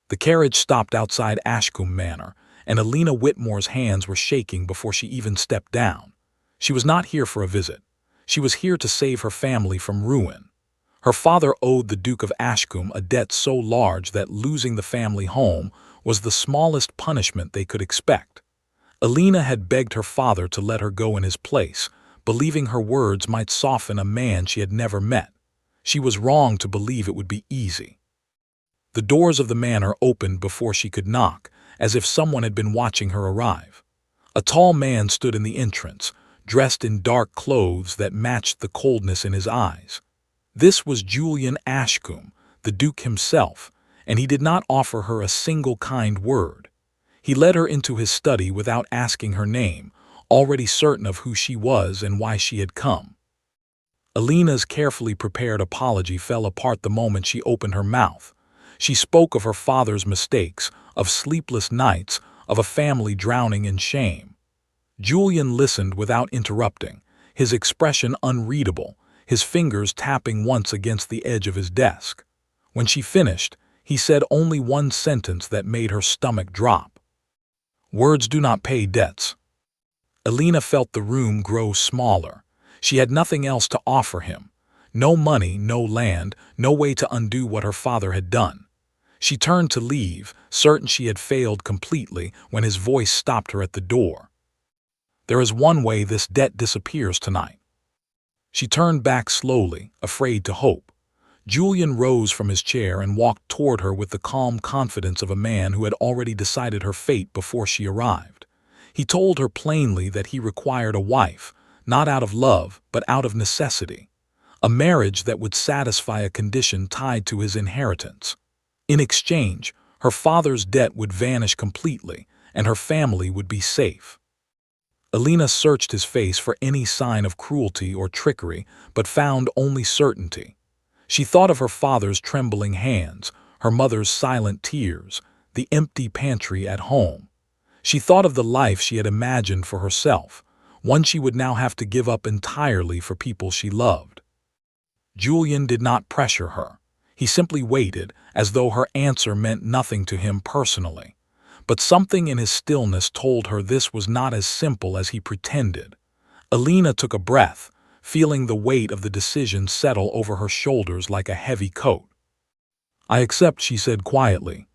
The carriage stopped outside Ashcombe Manor, and Alina Whitmore's hands were shaking before she even stepped down. She was not here for a visit. She was here to save her family from ruin. Her father owed the Duke of Ashcombe a debt so large that losing the family home was the smallest punishment they could expect. Alina had begged her father to let her go in his place, believing her words might soften a man she had never met. She was wrong to believe it would be easy. The doors of the manor opened before she could knock, as if someone had been watching her arrive. A tall man stood in the entrance, dressed in dark clothes that matched the coldness in his eyes. This was Julian Ashcombe, the Duke himself, and he did not offer her a single kind word. He led her into his study without asking her name, already certain of who she was and why she had come. Alina's carefully prepared apology fell apart the moment she opened her mouth. She spoke of her father's mistakes, of sleepless nights, of a family drowning in shame. Julian listened without interrupting, his expression unreadable, his fingers tapping once against the edge of his desk. When she finished, he said only one sentence that made her stomach drop. "Words do not pay debts." Alina felt the room grow smaller. She had nothing else to offer him. No money, no land, no way to undo what her father had done. She turned to leave, certain she had failed completely, when his voice stopped her at the door. "There is one way this debt disappears tonight." She turned back slowly, afraid to hope. Julian rose from his chair and walked toward her with the calm confidence of a man who had already decided her fate before she arrived. He told her plainly that he required a wife, not out of love, but out of necessity. A marriage that would satisfy a condition tied to his inheritance. In exchange, her father's debt would vanish completely, and her family would be safe. Alina searched his face for any sign of cruelty or trickery, but found only certainty. She thought of her father's trembling hands, her mother's silent tears, the empty pantry at home. She thought of the life she had imagined for herself, one she would now have to give up entirely for people she loved. Julian did not pressure her. He simply waited, as though her answer meant nothing to him personally. But something in his stillness told her this was not as simple as he pretended. Alina took a breath, feeling the weight of the decision settle over her shoulders like a heavy coat. "I accept," she said quietly.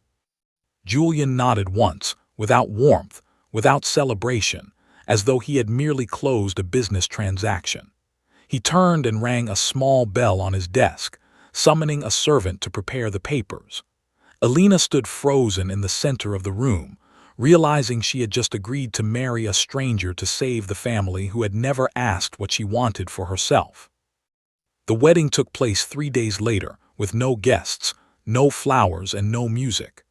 Julian nodded once, without warmth, without celebration, as though he had merely closed a business transaction. He turned and rang a small bell on his desk, summoning a servant to prepare the papers. Alina stood frozen in the center of the room, realizing she had just agreed to marry a stranger to save the family who had never asked what she wanted for herself. The wedding took place 3 days later, with no guests, no flowers, and no music.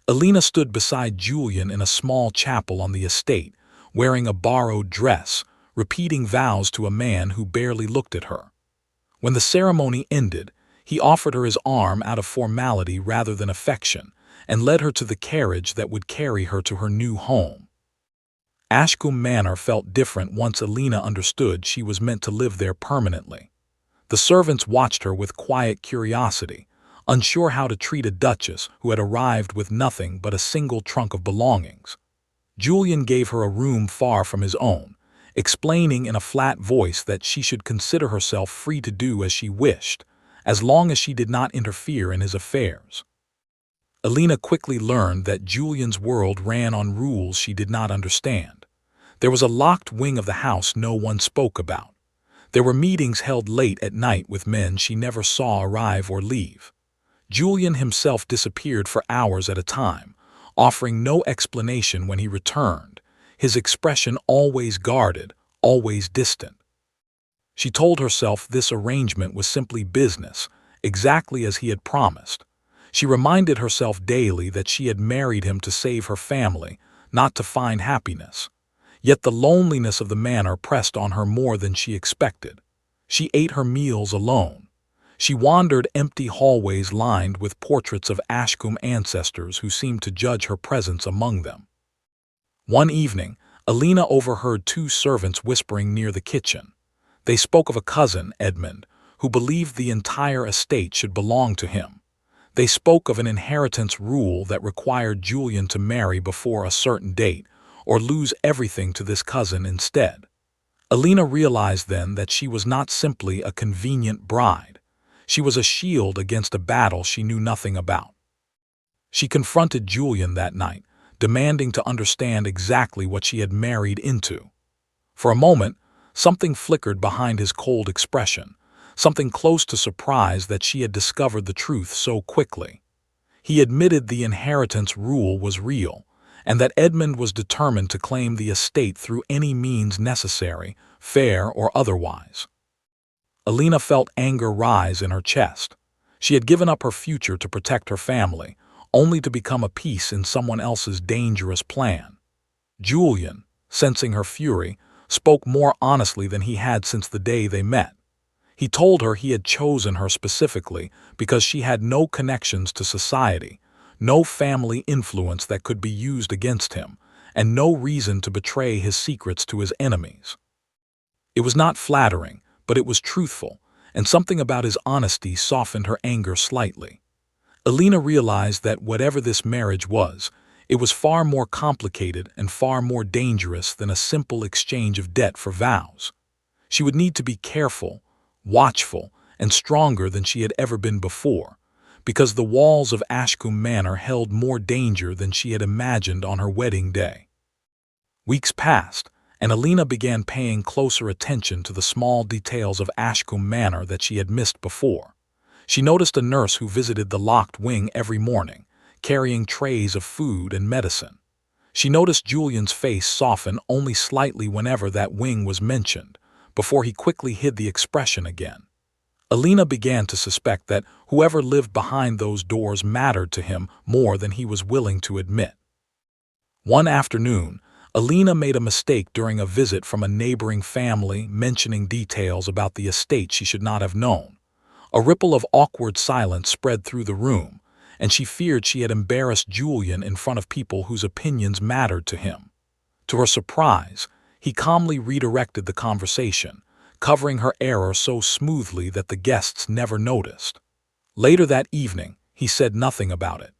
Alina stood beside Julian in a small chapel on the estate, wearing a borrowed dress, repeating vows to a man who barely looked at her. When the ceremony ended, he offered her his arm out of formality rather than affection, and led her to the carriage that would carry her to her new home. Ashcombe Manor felt different once Alina understood she was meant to live there permanently. The servants watched her with quiet curiosity, unsure how to treat a duchess who had arrived with nothing but a single trunk of belongings. Julian gave her a room far from his own, explaining in a flat voice that she should consider herself free to do as she wished, as long as she did not interfere in his affairs. Alina quickly learned that Julian's world ran on rules she did not understand. There was a locked wing of the house no one spoke about. There were meetings held late at night with men she never saw arrive or leave. Julian himself disappeared for hours at a time, offering no explanation when he returned, his expression always guarded, always distant. She told herself this arrangement was simply business, exactly as he had promised. She reminded herself daily that she had married him to save her family, not to find happiness. Yet the loneliness of the manor pressed on her more than she expected. She ate her meals alone. She wandered empty hallways lined with portraits of Ashcombe ancestors who seemed to judge her presence among them. One evening, Alina overheard 2 servants whispering near the kitchen. They spoke of a cousin, Edmund, who believed the entire estate should belong to him. They spoke of an inheritance rule that required Julian to marry before a certain date or lose everything to this cousin instead. Alina realized then that she was not simply a convenient bride. She was a shield against a battle she knew nothing about. She confronted Julian that night, demanding to understand exactly what she had married into. For a moment, something flickered behind his cold expression, something close to surprise that she had discovered the truth so quickly. He admitted the inheritance rule was real, and that Edmund was determined to claim the estate through any means necessary, fair or otherwise. Alina felt anger rise in her chest. She had given up her future to protect her family, only to become a piece in someone else's dangerous plan. Julian, sensing her fury, spoke more honestly than he had since the day they met. He told her he had chosen her specifically because she had no connections to society, no family influence that could be used against him, and no reason to betray his secrets to his enemies. It was not flattering, but it was truthful, and something about his honesty softened her anger slightly. Alina realized that whatever this marriage was, it was far more complicated and far more dangerous than a simple exchange of debt for vows. She would need to be careful, watchful, and stronger than she had ever been before, because the walls of Ashcombe Manor held more danger than she had imagined on her wedding day. Weeks passed, and Alina began paying closer attention to the small details of Ashcombe Manor that she had missed before. She noticed a nurse who visited the locked wing every morning, carrying trays of food and medicine. She noticed Julian's face soften only slightly whenever that wing was mentioned, before he quickly hid the expression again. Alina began to suspect that whoever lived behind those doors mattered to him more than he was willing to admit. One afternoon, Alina made a mistake during a visit from a neighboring family, mentioning details about the estate she should not have known. A ripple of awkward silence spread through the room, and she feared she had embarrassed Julian in front of people whose opinions mattered to him. To her surprise, he calmly redirected the conversation, covering her error so smoothly that the guests never noticed. Later that evening, he said nothing about it,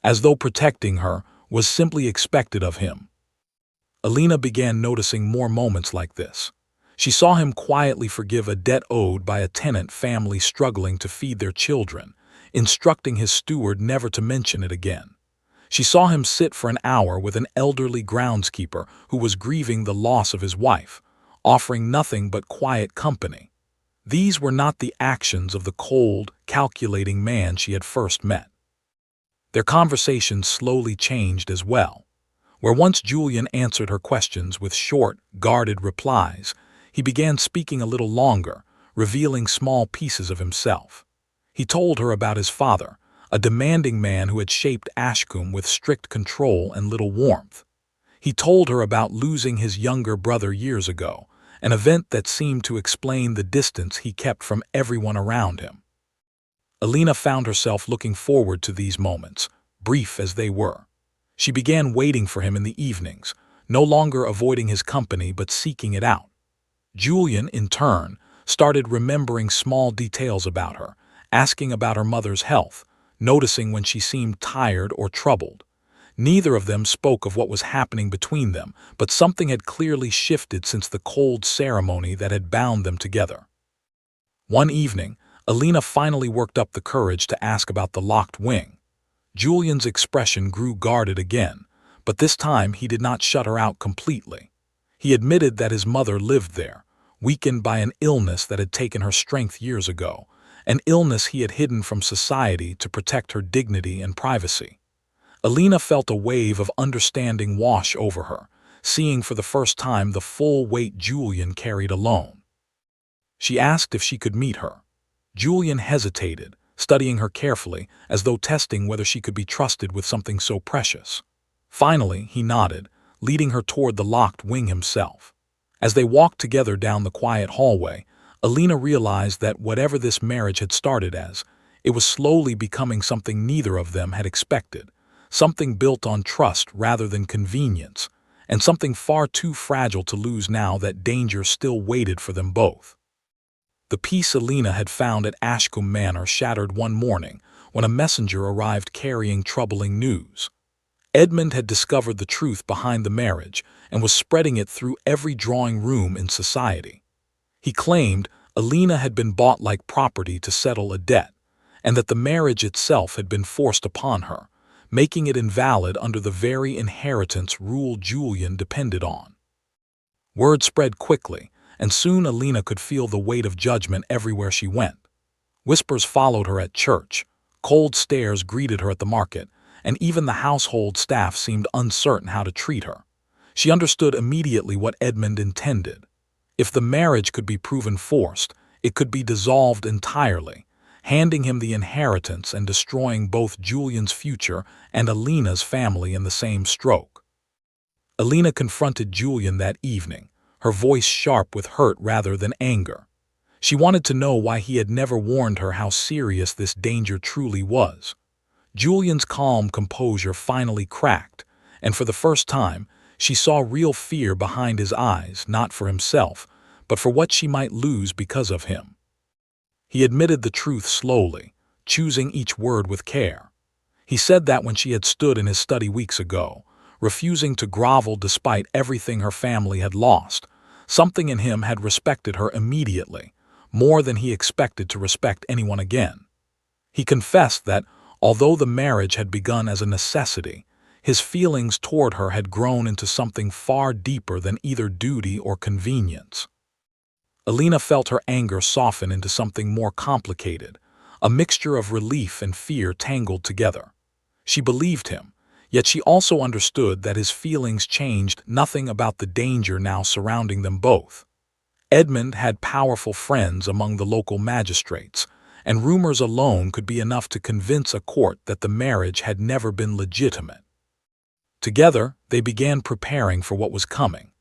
as though protecting her was simply expected of him. Alina began noticing more moments like this. She saw him quietly forgive a debt owed by a tenant family struggling to feed their children, instructing his steward never to mention it again. She saw him sit for an hour with an elderly groundskeeper who was grieving the loss of his wife, offering nothing but quiet company. These were not the actions of the cold, calculating man she had first met. Their conversation slowly changed as well. Where once Julian answered her questions with short, guarded replies, he began speaking a little longer, revealing small pieces of himself. He told her about his father, a demanding man who had shaped Ashcombe with strict control and little warmth. He told her about losing his younger brother years ago, an event that seemed to explain the distance he kept from everyone around him. Alina found herself looking forward to these moments, brief as they were. She began waiting for him in the evenings, no longer avoiding his company but seeking it out. Julian, in turn, started remembering small details about her, asking about her mother's health, noticing when she seemed tired or troubled. Neither of them spoke of what was happening between them, but something had clearly shifted since the cold ceremony that had bound them together. One evening, Alina finally worked up the courage to ask about the locked wing. Julian's expression grew guarded again, but this time he did not shut her out completely. He admitted that his mother lived there, weakened by an illness that had taken her strength years ago, an illness he had hidden from society to protect her dignity and privacy. Alina felt a wave of understanding wash over her, seeing for the first time the full weight Julian carried alone. She asked if she could meet her. Julian hesitated, studying her carefully, as though testing whether she could be trusted with something so precious. Finally, he nodded, leading her toward the locked wing himself. As they walked together down the quiet hallway, Alina realized that whatever this marriage had started as, it was slowly becoming something neither of them had expected, something built on trust rather than convenience, and something far too fragile to lose now that danger still waited for them both. The peace Alina had found at Ashcombe Manor shattered one morning when a messenger arrived carrying troubling news. Edmund had discovered the truth behind the marriage and was spreading it through every drawing room in society. He claimed Alina had been bought like property to settle a debt, and that the marriage itself had been forced upon her, making it invalid under the very inheritance rule Julian depended on. Word spread quickly, and soon Alina could feel the weight of judgment everywhere she went. Whispers followed her at church, cold stares greeted her at the market, and even the household staff seemed uncertain how to treat her. She understood immediately what Edmund intended. If the marriage could be proven forced, it could be dissolved entirely, handing him the inheritance and destroying both Julian's future and Alina's family in the same stroke. Alina confronted Julian that evening, her voice sharp with hurt rather than anger. She wanted to know why he had never warned her how serious this danger truly was. Julian's calm composure finally cracked, and for the first time, she saw real fear behind his eyes, not for himself, but for what she might lose because of him. He admitted the truth slowly, choosing each word with care. He said that when she had stood in his study weeks ago, refusing to grovel despite everything her family had lost, something in him had respected her immediately, more than he expected to respect anyone again. He confessed that, although the marriage had begun as a necessity, his feelings toward her had grown into something far deeper than either duty or convenience. Alina felt her anger soften into something more complicated, a mixture of relief and fear tangled together. She believed him, yet she also understood that his feelings changed nothing about the danger now surrounding them both. Edmund had powerful friends among the local magistrates, and rumors alone could be enough to convince a court that the marriage had never been legitimate. Together, they began preparing for what was coming.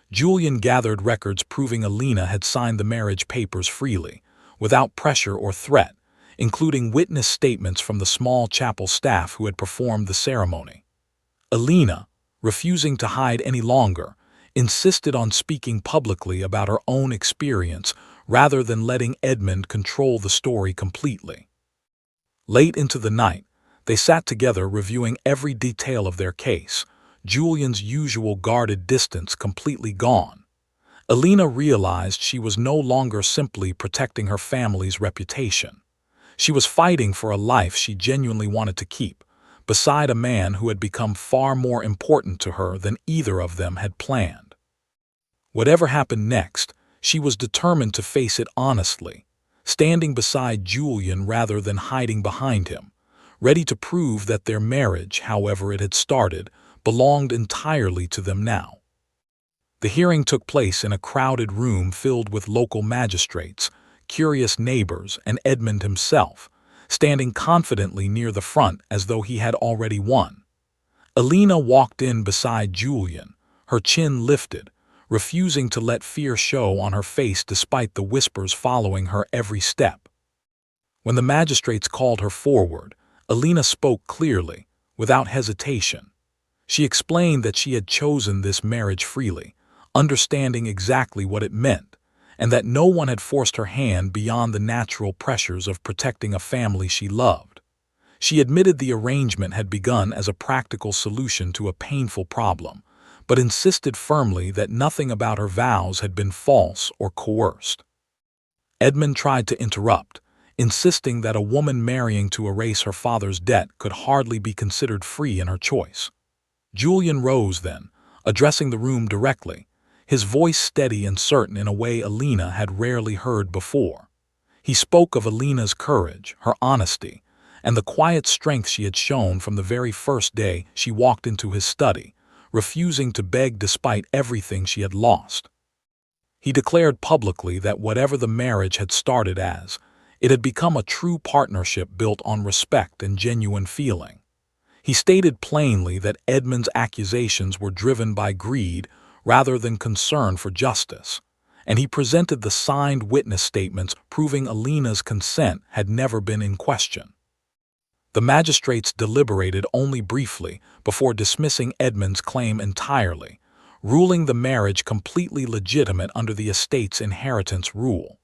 Julian gathered records proving Alina had signed the marriage papers freely, without pressure or threat, including witness statements from the small chapel staff who had performed the ceremony. Alina, refusing to hide any longer, insisted on speaking publicly about her own experience rather than letting Edmund control the story completely. Late into the night, they sat together reviewing every detail of their case, Julian's usual guarded distance completely gone. Alina realized she was no longer simply protecting her family's reputation. She was fighting for a life she genuinely wanted to keep, beside a man who had become far more important to her than either of them had planned. Whatever happened next, she was determined to face it honestly, standing beside Julian rather than hiding behind him, ready to prove that their marriage, however it had started, belonged entirely to them now. The hearing took place in a crowded room filled with local magistrates, curious neighbors, and Edmund himself, standing confidently near the front as though he had already won. Alina walked in beside Julian, her chin lifted, refusing to let fear show on her face despite the whispers following her every step. When the magistrates called her forward, Alina spoke clearly, without hesitation. She explained that she had chosen this marriage freely, understanding exactly what it meant, and that no one had forced her hand beyond the natural pressures of protecting a family she loved. She admitted the arrangement had begun as a practical solution to a painful problem, but insisted firmly that nothing about her vows had been false or coerced. Edmund tried to interrupt, insisting that a woman marrying to erase her father's debt could hardly be considered free in her choice. Julian rose then, addressing the room directly, his voice steady and certain in a way Alina had rarely heard before. He spoke of Alina's courage, her honesty, and the quiet strength she had shown from the very first day she walked into his study, refusing to beg despite everything she had lost. He declared publicly that whatever the marriage had started as, it had become a true partnership built on respect and genuine feeling. He stated plainly that Edmund's accusations were driven by greed rather than concern for justice, and he presented the signed witness statements proving Alina's consent had never been in question. The magistrates deliberated only briefly before dismissing Edmund's claim entirely, ruling the marriage completely legitimate under the estate's inheritance rule.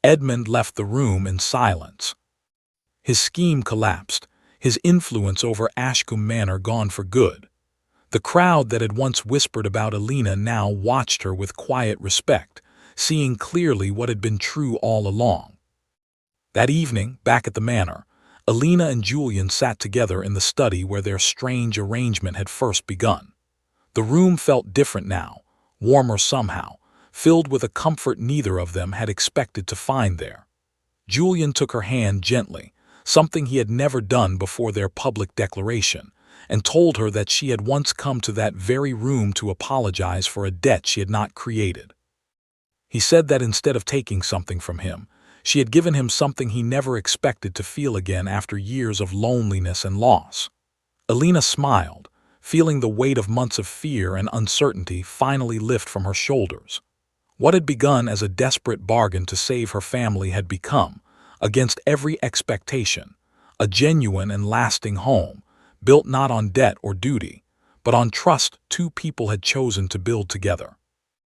Edmund left the room in silence. His scheme collapsed, his influence over Ashcombe Manor gone for good. The crowd that had once whispered about Alina now watched her with quiet respect, seeing clearly what had been true all along. That evening, back at the manor, Alina and Julian sat together in the study where their strange arrangement had first begun. The room felt different now, warmer somehow, filled with a comfort neither of them had expected to find there. Julian took her hand gently, something he had never done before their public declaration, and told her that she had once come to that very room to apologize for a debt she had not created. He said that instead of taking something from him, she had given him something he never expected to feel again after years of loneliness and loss. Alina smiled, feeling the weight of months of fear and uncertainty finally lift from her shoulders. What had begun as a desperate bargain to save her family had become, against every expectation, a genuine and lasting home, built not on debt or duty, but on trust two people had chosen to build together.